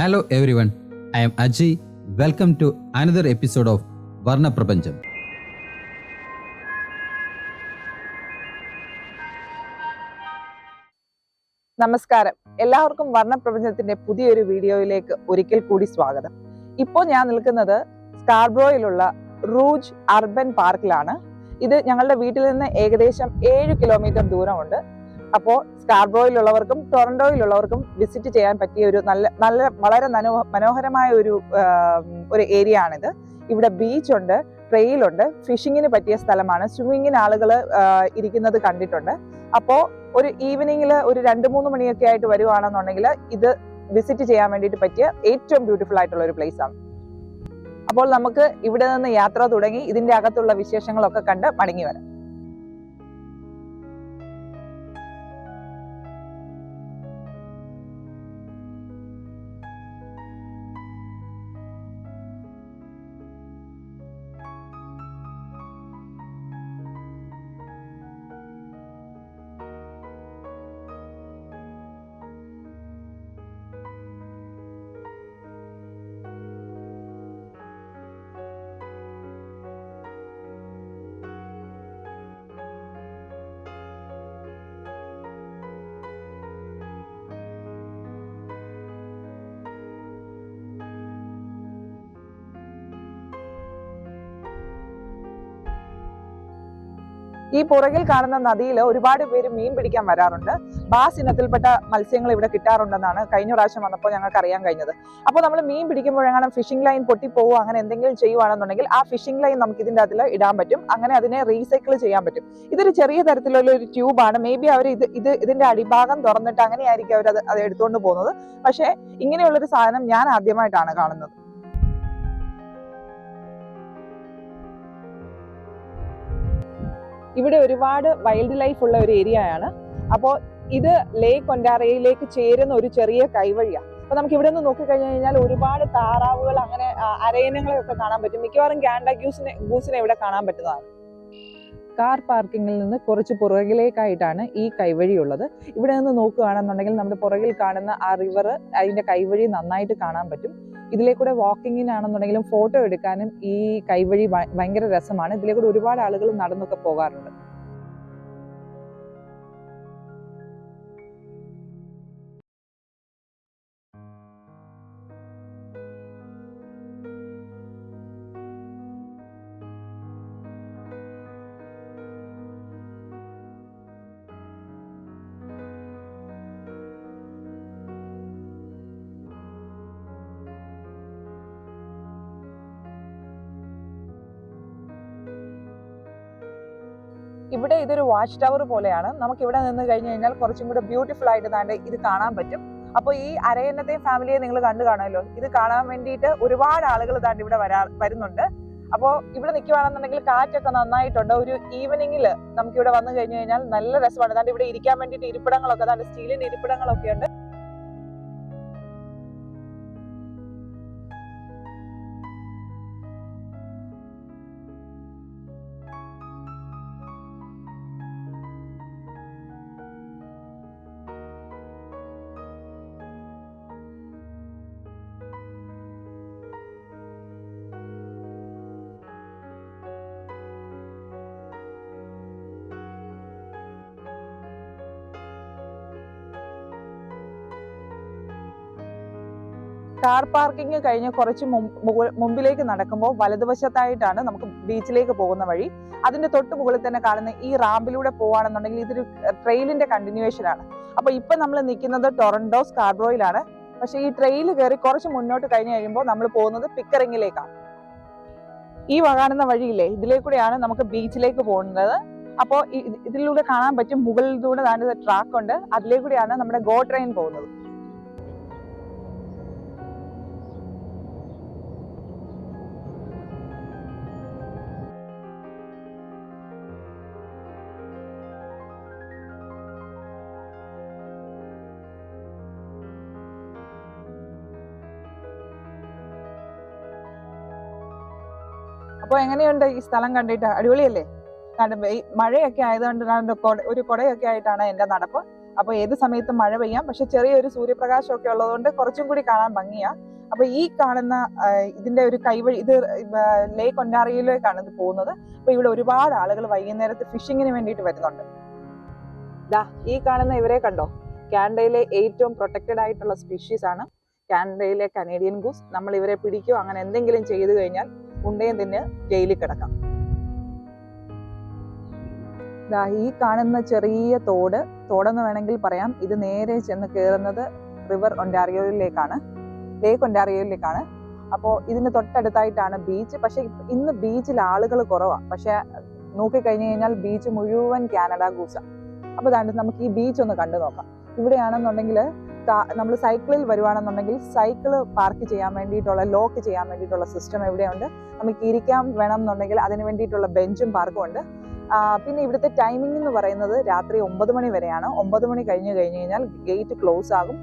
Hello everyone, I am Ajay. Welcome to another episode of Varna Prapancham. നമസ്കാരം, എല്ലാവർക്കും വർണ്ണപ്രപഞ്ചത്തിന്റെ പുതിയൊരു വീഡിയോയിലേക്ക് ഒരിക്കൽ കൂടി സ്വാഗതം. ഇപ്പോൾ ഞാൻ നിൽക്കുന്നത് സ്കാർബ്രോയിലുള്ള റൂജ് അർബൻ പാർക്കിലാണ്. ഇത് ഞങ്ങളുടെ വീട്ടിൽ നിന്ന് ഏകദേശം 7 കിലോമീറ്റർ ദൂരമുണ്ട്. അപ്പോൾ സ്കാർബ്രോയിലുള്ളവർക്കും ടൊറന്റോയിലുള്ളവർക്കും വിസിറ്റ് ചെയ്യാൻ പറ്റിയ ഒരു വളരെ മനോഹരമായ ഒരു ഏരിയ ആണിത്. ഇവിടെ ബീച്ച് ഉണ്ട്, ട്രെയിലുണ്ട്, ഫിഷിങ്ങിന് പറ്റിയ സ്ഥലമാണ്. സ്വിമ്മിങ്ങിന് ആളുകൾ ഇരിക്കുന്നത് കണ്ടിട്ടുണ്ട്. അപ്പോൾ ഒരു ഈവനിങ്ങിൽ ഒരു 2-3 മണിയൊക്കെ ആയിട്ട് വരുവാണെന്നുണ്ടെങ്കിൽ ഇത് വിസിറ്റ് ചെയ്യാൻ വേണ്ടിയിട്ട് പറ്റിയ ഏറ്റവും ബ്യൂട്ടിഫുൾ ആയിട്ടുള്ള ഒരു പ്ലേസ് ആണ്. അപ്പോൾ നമുക്ക് ഇവിടെ നിന്ന് യാത്ര തുടങ്ങി ഇതിന്റെ അകത്തുള്ള വിശേഷങ്ങളൊക്കെ കണ്ട് മടങ്ങി വരാം. ഈ പുറകിൽ കാണുന്ന നദിയിൽ ഒരുപാട് പേര് മീൻ പിടിക്കാൻ വരാറുണ്ട്. ബാസ് ഇനത്തിൽപ്പെട്ട മത്സ്യങ്ങൾ ഇവിടെ കിട്ടാറുണ്ടെന്നാണ് കഴിഞ്ഞ പ്രാവശ്യം വന്നപ്പോൾ ഞങ്ങൾക്ക് അറിയാൻ കഴിഞ്ഞത്. അപ്പോൾ നമ്മൾ മീൻ പിടിക്കുമ്പോഴെങ്ങനെ ഫിഷിംഗ് ലൈൻ പൊട്ടിപ്പോവോ അങ്ങനെ എന്തെങ്കിലും ചെയ്യുവാണെന്നുണ്ടെങ്കിൽ ആ ഫിഷിംഗ് ലൈൻ നമുക്ക് ഇതിന്റെ അതിൽ ഇടാൻ പറ്റും. അങ്ങനെ അതിനെ റീസൈക്കിൾ ചെയ്യാൻ പറ്റും. ഇതൊരു ചെറിയ തരത്തിലുള്ള ഒരു ട്യൂബാണ്. മേ ബി അവർ ഇതിന്റെ അടിഭാഗം തുറന്നിട്ട് അങ്ങനെയായിരിക്കും അവർ അത് എടുത്തുകൊണ്ട് പോകുന്നത്. പക്ഷേ ഇങ്ങനെയുള്ളൊരു സാധനം ഞാൻ ആദ്യമായിട്ടാണ് കാണുന്നത്. ഇവിടെ ഒരുപാട് വൈൽഡ് ലൈഫ് ഉള്ള ഒരു ഏരിയ ആണ്. അപ്പോൾ ഇത് ലേക്ക് ഒൻറ്റാറിയോയിലേക്ക് ചേരുന്ന ഒരു ചെറിയ കൈവഴിയാണ്. അപ്പൊ നമുക്ക് ഇവിടെ നിന്ന് നോക്കിക്കഴിഞ്ഞു കഴിഞ്ഞാൽ ഒരുപാട് താറാവുകൾ, അങ്ങനെ അരയനങ്ങളെയൊക്കെ കാണാൻ പറ്റും. മിക്കവാറും ഗാൻഡ ഗൂസിനെ ഇവിടെ കാണാൻ പറ്റുന്നതാണ്. കാർ പാർക്കിങ്ങിൽ നിന്ന് കുറച്ച് പുറകിലേക്കായിട്ടാണ് ഈ കൈവഴി ഉള്ളത്. ഇവിടെ നിന്ന് നോക്കുകയാണെന്നുണ്ടെങ്കിൽ നമ്മുടെ പുറകിൽ കാണുന്ന ആ റിവർ, അതിന്റെ കൈവഴി നന്നായിട്ട് കാണാൻ പറ്റും. ഇതിലേക്കൂടെ വാക്കിങ്ങിനാണെന്നുണ്ടെങ്കിലും ഫോട്ടോ എടുക്കാനും ഈ കൈവഴി ഭയങ്കര രസമാണ്. ഇതിലേക്കൂടെ ഒരുപാട് ആളുകൾ നടന്നൊക്കെ പോകാറുണ്ട്. ഇവിടെ ഇതൊരു വാച്ച് ടവർ പോലെയാണ്. നമുക്ക് ഇവിടെ നിന്ന് കഴിഞ്ഞു കഴിഞ്ഞാൽ കുറച്ചും കൂടെ ബ്യൂട്ടിഫുൾ ആയിട്ട് താണ്ട് ഇത് കാണാൻ പറ്റും. അപ്പോൾ ഈ അരയന്നത്തെയും ഫാമിലിയെ നിങ്ങൾ കണ്ടു കാണുമല്ലോ. ഇത് കാണാൻ വേണ്ടിയിട്ട് ഒരുപാട് ആളുകൾ താണ്ട് ഇവിടെ വരുന്നുണ്ട്. അപ്പോൾ ഇവിടെ നിൽക്കുകയാണെന്നുണ്ടെങ്കിൽ കാറ്റൊക്കെ നന്നായിട്ടുണ്ട്. ഒരു ഈവനിങ്ങിൽ നമുക്ക് ഇവിടെ വന്നു കഴിഞ്ഞു കഴിഞ്ഞാൽ നല്ല രസമാണ്. താണ്ട് ഇവിടെ ഇരിക്കാൻ വേണ്ടിയിട്ട് ഇരിപ്പിടങ്ങളൊക്കെ, താണ്ട് സ്റ്റീലിന്റെ ഇരിപ്പിടങ്ങളൊക്കെ ഉണ്ട്. കാർ പാർക്കിംഗ് കഴിഞ്ഞ് കുറച്ച് മുമ്പിലേക്ക് നടക്കുമ്പോൾ വലതുവശത്തായിട്ടാണ് നമുക്ക് ബീച്ചിലേക്ക് പോകുന്ന വഴി. അതിന്റെ തൊട്ട് മുകളിൽ തന്നെ കാണുന്ന ഈ റാമ്പിലൂടെ പോവാണെന്നുണ്ടെങ്കിൽ ഇതൊരു ട്രെയിലിന്റെ കണ്ടിന്യൂവേഷൻ ആണ്. അപ്പൊ ഇപ്പൊ നമ്മൾ നിൽക്കുന്നത് ടൊറന്റോ സ്കാർബ്രോയിലാണ്. പക്ഷെ ഈ ട്രെയിൽ കയറി കുറച്ച് മുന്നോട്ട് കഴിഞ്ഞ് കഴിയുമ്പോൾ നമ്മൾ പോകുന്നത് പിക്കറിങ്ങിലേക്കാണ്. ഈ കാണുന്ന വഴിയില്ലേ, ഇതിലേക്കൂടെയാണ് നമുക്ക് ബീച്ചിലേക്ക് പോകുന്നത്. അപ്പോൾ ഇതിലൂടെ കാണാൻ പറ്റും, മുകളിലൂടെ ട്രാക്ക് ഉണ്ട്. അതിലേക്കൂടെയാണ് നമ്മുടെ ഗോ ട്രെയിൻ പോകുന്നത്. അപ്പോൾ എങ്ങനെയുണ്ട് ഈ സ്ഥലം കണ്ടിട്ട്? അടിപൊളിയല്ലേ? മഴയൊക്കെ ആയതുകൊണ്ട് ഒരു കുടയൊക്കെ ആയിട്ടാണ് എൻ്റെ നടപ്പ്. അപ്പോൾ ഏത് സമയത്തും മഴ പെയ്യാം, പക്ഷെ ചെറിയൊരു സൂര്യപ്രകാശം ഒക്കെ ഉള്ളതുകൊണ്ട് കുറച്ചും കൂടി കാണാൻ ഭംഗിയാ. അപ്പൊ ഈ കാണുന്ന ഇതിന്റെ ഒരു കൈവഴി, ഇത് ലേക്ക് ഒന്റാറിയോയിലേക്കാണ് ഇത് പോകുന്നത്. അപ്പൊ ഇവിടെ ഒരുപാട് ആളുകൾ വൈകുന്നേരത്ത് ഫിഷിങ്ങിന് വേണ്ടിയിട്ട് വരുന്നുണ്ട്. ദാ ഈ കാണുന്ന ഇവരെ കണ്ടോ, കാനഡയിലെ ഏറ്റവും പ്രൊട്ടക്റ്റഡ് ആയിട്ടുള്ള സ്പീഷീസ് ആണ് കാനഡയിലെ കനേഡിയൻ ഗൂസ്. നമ്മൾ ഇവരെ പിടിക്കുകയോ അങ്ങനെ എന്തെങ്കിലും ചെയ്തു കഴിഞ്ഞാൽ ഉണ്ടയും തിന്ന് ജയിലിൽ കിടക്കാം. ദാ ഈ കാണുന്ന ചെറിയ തോടെന്ന് വേണമെങ്കിൽ പറയാം. ഇത് നേരെ ചെന്ന് കയറുന്നത് റിവർ ഒന്റാറിയോയിലേക്കാണ്, ലേക്ക് ഒന്റാറിയോയിലേക്കാണ്. അപ്പോൾ ഇതിന് തൊട്ടടുത്തായിട്ടാണ് ബീച്ച്. പക്ഷെ ഇന്ന് ബീച്ചിൽ ആളുകൾ കുറവാണ്. പക്ഷെ നോക്കിക്കഴിഞ്ഞു കഴിഞ്ഞാൽ ബീച്ച് മുഴുവൻ കാനഡ ഗൂസാണ്. അപ്പോൾ നമുക്ക് ഈ ബീച്ച് ഒന്ന് കണ്ടു നോക്കാം. ഇവിടെയാണെന്നുണ്ടെങ്കിൽ നമ്മൾ സൈക്കിളിൽ വരുവാണെന്നുണ്ടെങ്കിൽ സൈക്കിള് പാർക്ക് ചെയ്യാൻ വേണ്ടിയിട്ടുള്ള, ലോക്ക് ചെയ്യാൻ വേണ്ടിയിട്ടുള്ള സിസ്റ്റം എവിടെയുണ്ട്. നമുക്ക് ഇരിക്കാൻ വേണം എന്നുണ്ടെങ്കിൽ അതിന് വേണ്ടിയിട്ടുള്ള ബെഞ്ചും പാർക്കും ഉണ്ട്. പിന്നെ ഇവിടുത്തെ ടൈമിംഗ് എന്ന് പറയുന്നത് രാത്രി 9 മണി വരെയാണ്. 9 മണി കഴിഞ്ഞു കഴിഞ്ഞാൽ ഗേറ്റ് ക്ലോസ് ആകും.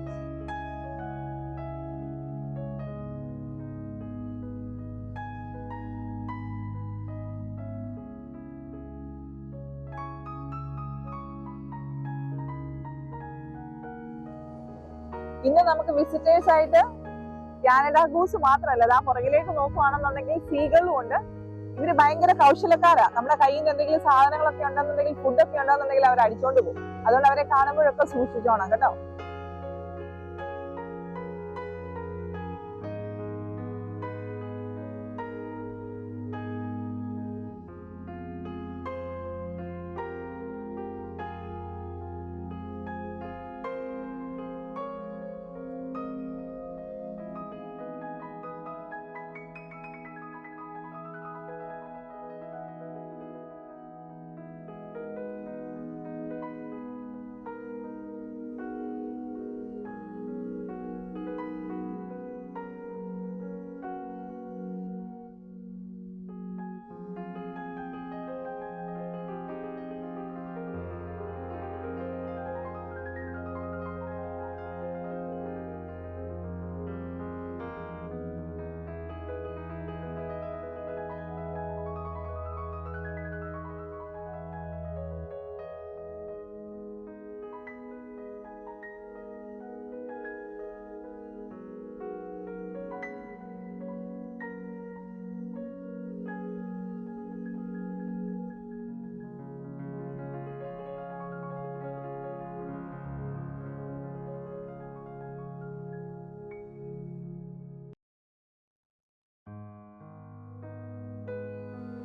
ഇന്ന് നമുക്ക് വിസിറ്റേഴ്സ് ആയിട്ട് കാനഡ ഗൂസ് മാത്രമല്ല, ആ പുറകിലേക്ക് നോക്കുവാണെന്നുണ്ടെങ്കിൽ സീകളും ഉണ്ട്. ഇവര് ഭയങ്കര കൗശലക്കാരാ. നമ്മുടെ കയ്യിൽ നിന്ന് എന്തെങ്കിലും സാധനങ്ങളൊക്കെ ഉണ്ടെന്നുണ്ടെങ്കിൽ, ഫുഡൊക്കെ ഉണ്ടെന്നുണ്ടെങ്കിൽ അവർ അടിച്ചോണ്ട് പോകും. അതുകൊണ്ട് അവരെ കാണുമ്പോഴൊക്കെ സൂക്ഷിച്ചോണം കേട്ടോ.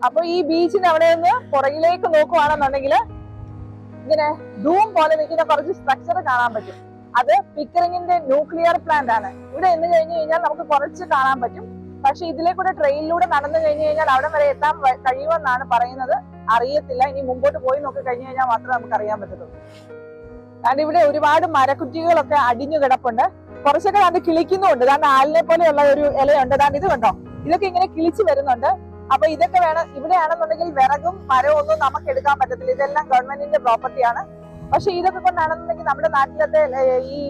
അപ്പൊ ഈ ബീച്ചിന് അവിടെ നിന്ന് പുറകിലേക്ക് നോക്കുവാണെന്നുണ്ടെങ്കിൽ ഇങ്ങനെ ഡൂം പോലെ നിൽക്കുന്ന കുറച്ച് സ്ട്രക്ചർ കാണാൻ പറ്റും. അത് പിക്കറിങ്ങിന്റെ ന്യൂക്ലിയർ പ്ലാന്റ് ആണ്. ഇവിടെ നിന്ന് കഴിഞ്ഞു കഴിഞ്ഞാൽ നമുക്ക് കുറച്ച് കാണാൻ പറ്റും. പക്ഷെ ഇതിലെ കൂടെ ട്രെയിനിലൂടെ നടന്നു കഴിഞ്ഞു കഴിഞ്ഞാൽ അവിടെ വരെ എത്താൻ കഴിയുമെന്നാണ് പറയുന്നത്. അറിയത്തില്ല, ഇനി മുമ്പോട്ട് പോയി നോക്കി കഴിഞ്ഞു കഴിഞ്ഞാൽ മാത്രമേ നമുക്ക് അറിയാൻ പറ്റത്തുള്ളൂ. കാരണം ഇവിടെ ഒരുപാട് മരക്കുറ്റികളൊക്കെ അടിഞ്ഞു കിടപ്പുണ്ട്. കുറച്ചൊക്കെ അത് കിളിക്കുന്നുണ്ട്. കാരണം ആലിനെ പോലെയുള്ള ഒരു ഇലയുണ്ട്. അതാണ് ഇത് കണ്ടോ, ഇതൊക്കെ ഇങ്ങനെ കിളിച്ചു വരുന്നുണ്ട്. അപ്പൊ ഇതൊക്കെ വേണം. ഇവിടെയാണെന്നുണ്ടെങ്കിൽ വിറകും മരവും ഒന്നും നമുക്ക് എടുക്കാൻ പറ്റത്തില്ല. ഇതെല്ലാം ഗവൺമെന്റിന്റെ പ്രോപ്പർട്ടിയാണ്. പക്ഷെ ഇതൊക്കെ കൊണ്ടാണെന്നുണ്ടെങ്കിൽ നമ്മുടെ നാട്ടിലത്തെ ഈ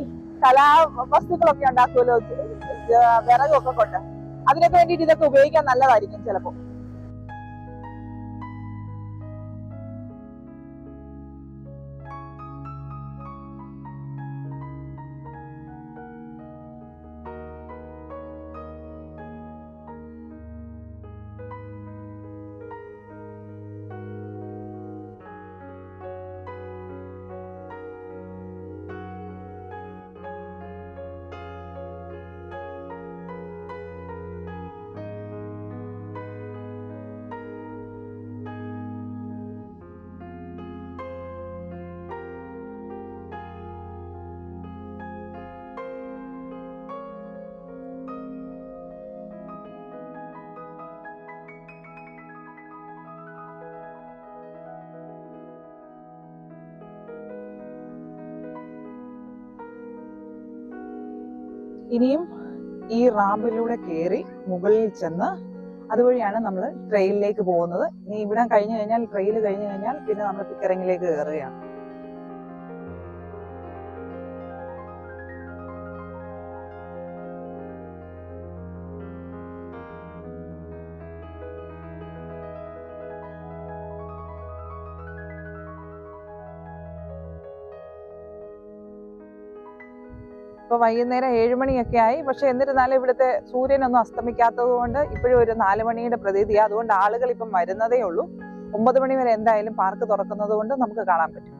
കലാവസ്തുക്കളൊക്കെ ഉണ്ടാക്കുമല്ലോ, വിറകൊക്കെ കൊണ്ട്, അതിനൊക്കെ വേണ്ടിയിട്ട് ഇതൊക്കെ ഉപയോഗിക്കാൻ നല്ലതായിരിക്കും ചിലപ്പോ. ഇനിയും ഈ റാമ്പിലൂടെ കയറി മുകളിൽ ചെന്ന് അതുവഴിയാണ് നമ്മൾ ട്രെയിനിലേക്ക് പോകുന്നത്. ഇനി ഇവിടെ കഴിഞ്ഞു കഴിഞ്ഞാൽ, ട്രെയിൽ കഴിഞ്ഞു കഴിഞ്ഞാൽ പിന്നെ നമ്മൾ പിക്കറിങ്ങിലേക്ക് കയറുകയാണ്. ഇപ്പൊ വൈകുന്നേരം 7 മണിയൊക്കെ ആയി. പക്ഷെ എന്നിരുന്നാലും ഇവിടുത്തെ സൂര്യനൊന്നും അസ്തമിക്കാത്തത് കൊണ്ട് ഇപ്പോഴും ഒരു 4 മണിയുടെ പ്രതീതിയാണ്. അതുകൊണ്ട് ആളുകൾ ഇപ്പം വരുന്നതേ ഉള്ളൂ. 9 മണി വരെ എന്തായാലും പാർക്ക് തുറക്കുന്നത് കൊണ്ട് നമുക്ക് കാണാൻ പറ്റും.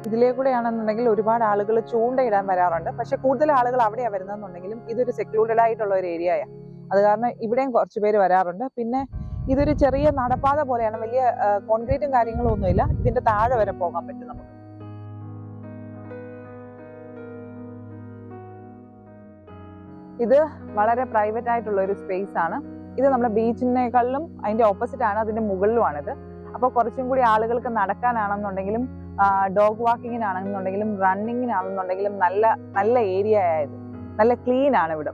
ഇതിലേ കൂടെയാണെന്നുണ്ടെങ്കിൽ ഒരുപാട് ആളുകൾ ചൂണ്ടയിടാൻ വരാറുണ്ട്. പക്ഷെ കൂടുതൽ ആളുകൾ അവിടെയാണ് വരുന്നതെന്നുണ്ടെങ്കിലും ഇതൊരു സെക്ലൂഡഡ് ആയിട്ടുള്ള ഒരു ഏരിയയാണ്. അത് കാരണം ഇവിടെയും കുറച്ച് പേര് വരാറുണ്ട്. പിന്നെ ഇതൊരു ചെറിയ നടപ്പാത പോലെയാണ്. വലിയ കോൺക്രീറ്റും കാര്യങ്ങളും ഒന്നുമില്ല. ഇതിന്റെ താഴെ വരെ പോകാൻ പറ്റും നമുക്ക്. ഇത് വളരെ പ്രൈവറ്റ് ആയിട്ടുള്ള ഒരു സ്പേസ് ആണ്. ഇത് നമ്മുടെ ബീച്ചിനേക്കാളിലും അതിന്റെ ഓപ്പോസിറ്റ് ആണ്, അതിന്റെ മുകളിലുമാണിത്. അപ്പോൾ കുറച്ചും കൂടി ആളുകൾക്ക് നടക്കാനാണെന്നുണ്ടെങ്കിലും ഡോഗ് വാക്കിങ്ങിനാണെന്നുണ്ടെങ്കിലും റണ്ണിങ്ങിനാണെന്നുണ്ടെങ്കിലും നല്ല നല്ല ഏരിയ ആയത്. നല്ല ക്ലീൻ ആണ് ഇവിടെ.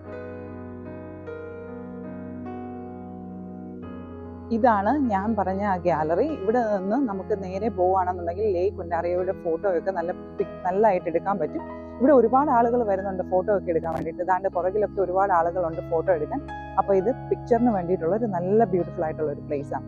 ഇതാണ് ഞാൻ പറഞ്ഞ ആ ഗാലറി. ഇവിടെ നിന്ന് നമുക്ക് നേരെ പോവുകയാണെന്നുണ്ടെങ്കിൽ ലേക്ക് ഒന്റാറിയോയുടെ ഫോട്ടോ ഒക്കെ നല്ലതായിട്ട് എടുക്കാൻ പറ്റും. ഇവിടെ ഒരുപാട് ആളുകൾ വരുന്നുണ്ട് ഫോട്ടോ ഒക്കെ എടുക്കാൻ വേണ്ടിയിട്ട്. ഇതാണ്ട് പുറകിലൊക്കെ ഒരുപാട് ആളുകളുണ്ട് ഫോട്ടോ എടുക്കാൻ. അപ്പോൾ ഇത് പിക്ചറിന് വേണ്ടിയിട്ടുള്ള ഒരു നല്ല ബ്യൂട്ടിഫുൾ ആയിട്ടുള്ള ഒരു പ്ലേസ് ആണ്.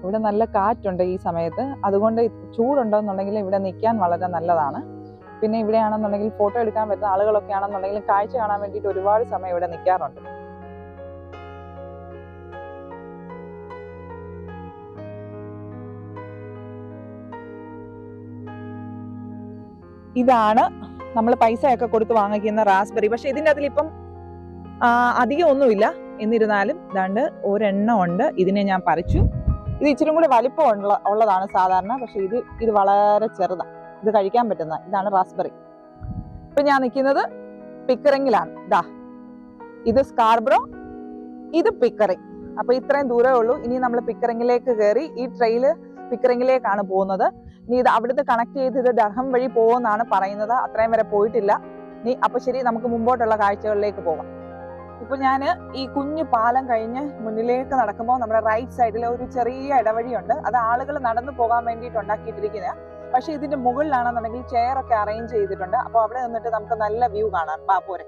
ഇവിടെ നല്ല കാറ്റുണ്ട് ഈ സമയത്ത്. അതുകൊണ്ട് ചൂടുണ്ടെന്നുണ്ടെങ്കിൽ ഇവിടെ നിൽക്കാൻ വളരെ നല്ലതാണ്. പിന്നെ ഇവിടെയാണെന്നുണ്ടെങ്കിൽ ഫോട്ടോ എടുക്കാൻ പറ്റുന്ന ആളുകളൊക്കെ ആണെന്നുണ്ടെങ്കിൽ കാഴ്ച കാണാൻ വേണ്ടിയിട്ട് ഒരുപാട് സമയം ഇവിടെ നിൽക്കാറുണ്ട്. ഇതാണ് നമ്മൾ പൈസയൊക്കെ കൊടുത്ത് വാങ്ങിക്കുന്ന റാസ്ബെറി. പക്ഷെ ഇതിൻ്റെ അതിലിപ്പം അധികം ഒന്നുമില്ല. എന്നിരുന്നാലും ഇതാണ്ട് ഒരെണ്ണം ഉണ്ട്. ഇതിനെ ഞാൻ പറിച്ചു. ഇത് ഇച്ചിരി കൂടി വലിപ്പം ഉള്ളതാണ് സാധാരണ. പക്ഷെ ഇത് വളരെ ചെറുതാണ്. ഇത് കഴിക്കാൻ പറ്റുന്ന ഇതാണ് റാസ്ബെറി. ഇപ്പൊ ഞാൻ നിൽക്കുന്നത് പിക്കറിങ്ങിലാണ്. ഇത് സ്കാർബ്രോ, ഇത് പിക്കറിങ്. അപ്പൊ ഇത്രയും ദൂരമേ ഉള്ളൂ. ഇനി നമ്മൾ പിക്കറിങ്ങിലേക്ക് കയറി ഈ ട്രെയില് പിക്കറിങ്ങിലേക്കാണ് പോകുന്നത്. ഇനി ഇത് അവിടുത്തെ കണക്ട് ചെയ്ത് ഇത് ഡർഹം വഴി പോകുമെന്നാണ് പറയുന്നത്. അത്രയും വരെ പോയിട്ടില്ല. അപ്പൊ ശരി, നമുക്ക് മുമ്പോട്ടുള്ള കാഴ്ചകളിലേക്ക് പോകാം. ഇപ്പൊ ഞാൻ ഈ കുഞ്ഞു പാലം കഴിഞ്ഞ് മുന്നിലേക്ക് നടക്കുമ്പോൾ നമ്മുടെ റൈറ്റ് സൈഡിൽ ഒരു ചെറിയ ഇടവഴിയുണ്ട്. അത് ആളുകൾ നടന്നു പോകാൻ വേണ്ടിയിട്ട് ഉണ്ടാക്കിയിട്ടിരിക്കുന്നത്. പക്ഷെ ഇതിന്റെ മുകളിലാണെന്നുണ്ടെങ്കിൽ ചെയർ ഒക്കെ അറേഞ്ച് ചെയ്തിട്ടുണ്ട്. അപ്പൊ അവിടെ നിന്നിട്ട് നമുക്ക് നല്ല വ്യൂ കാണാം. പോരെ.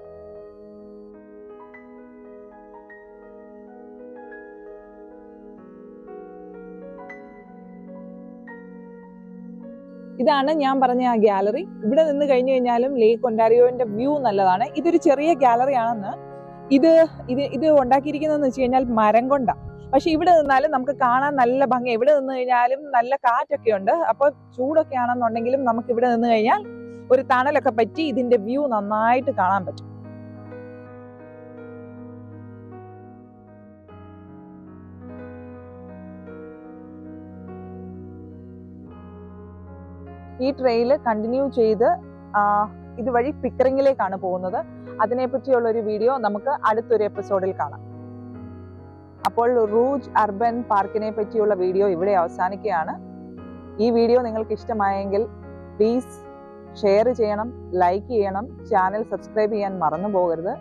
ഇതാണ് ഞാൻ പറഞ്ഞ ആ ഗാലറി. ഇവിടെ നിന്ന് കഴിഞ്ഞു കഴിഞ്ഞാലും ലേക്ക് ഒന്റാറിയോന്റെ വ്യൂ നല്ലതാണ്. ഇതൊരു ചെറിയ ഗാലറി ആണെന്ന്. ഇത് ഉണ്ടാക്കിയിരിക്കുന്നതെന്ന് വെച്ച് കഴിഞ്ഞാൽ മരം കൊണ്ടാണ്. പക്ഷെ ഇവിടെ നിന്നാലും നമുക്ക് കാണാൻ നല്ല ഭംഗി. ഇവിടെ നിന്ന് കഴിഞ്ഞാലും നല്ല കാറ്റൊക്കെ ഉണ്ട്. അപ്പൊ ചൂടൊക്കെ ആണെന്നുണ്ടെങ്കിലും നമുക്ക് ഇവിടെ നിന്ന് കഴിഞ്ഞാൽ ഒരു തണലൊക്കെ പറ്റി ഇതിന്റെ വ്യൂ നന്നായിട്ട് കാണാൻ പറ്റും. ഈ ട്രെയില് കണ്ടിന്യൂ ചെയ്ത് ഇതുവഴി പിക്കറിങ്ങിലേക്കാണ് പോകുന്നത്. അതിനെപ്പറ്റിയുള്ള ഒരു വീഡിയോ നമുക്ക് അടുത്തൊരു എപ്പിസോഡിൽ കാണാം. അപ്പോൾ റൂജ് അർബൻ പാർക്കിനെ പറ്റിയുള്ള വീഡിയോ ഇവിടെ അവസാനിക്കുകയാണ്. ഈ വീഡിയോ നിങ്ങൾക്ക് ഇഷ്ടമായെങ്കിൽ പ്ലീസ് ഷെയർ ചെയ്യണം, ലൈക്ക് ചെയ്യണം, ചാനൽ സബ്സ്ക്രൈബ് ചെയ്യാൻ മറന്നു പോകരുത്.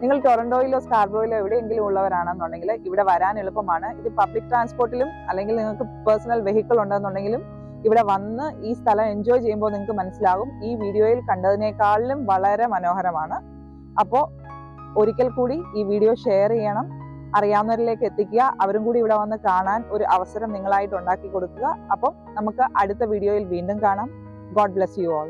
നിങ്ങൾ ടൊറന്റോയിലോ സ്കാർബ്രോയിലോ എവിടെയെങ്കിലും ഉള്ളവരാണെന്നുണ്ടെങ്കിൽ ഇവിടെ വരാൻ എളുപ്പമാണ്. ഇത് പബ്ലിക് ട്രാൻസ്പോർട്ടിലും അല്ലെങ്കിൽ നിങ്ങൾക്ക് പേഴ്സണൽ വെഹിക്കിൾ ഉണ്ടെന്നുണ്ടെങ്കിലും ഇവിടെ വന്ന് ഈ സ്ഥലം എൻജോയ് ചെയ്യുമ്പോൾ നിങ്ങൾക്ക് മനസ്സിലാകും ഈ വീഡിയോയിൽ കണ്ടതിനേക്കാളിലും വളരെ മനോഹരമാണ്. അപ്പോൾ ഒരിക്കൽ കൂടി ഈ വീഡിയോ ഷെയർ ചെയ്യണം, അറിയാവുന്നവരിലേക്ക് എത്തിക്കുക. അവരും കൂടി ഇവിടെ വന്ന് കാണാൻ ഒരു അവസരം നിങ്ങളായിട്ട് ഉണ്ടാക്കി കൊടുക്കുക. അപ്പം നമുക്ക് അടുത്ത വീഡിയോയിൽ വീണ്ടും കാണാം. God bless you all.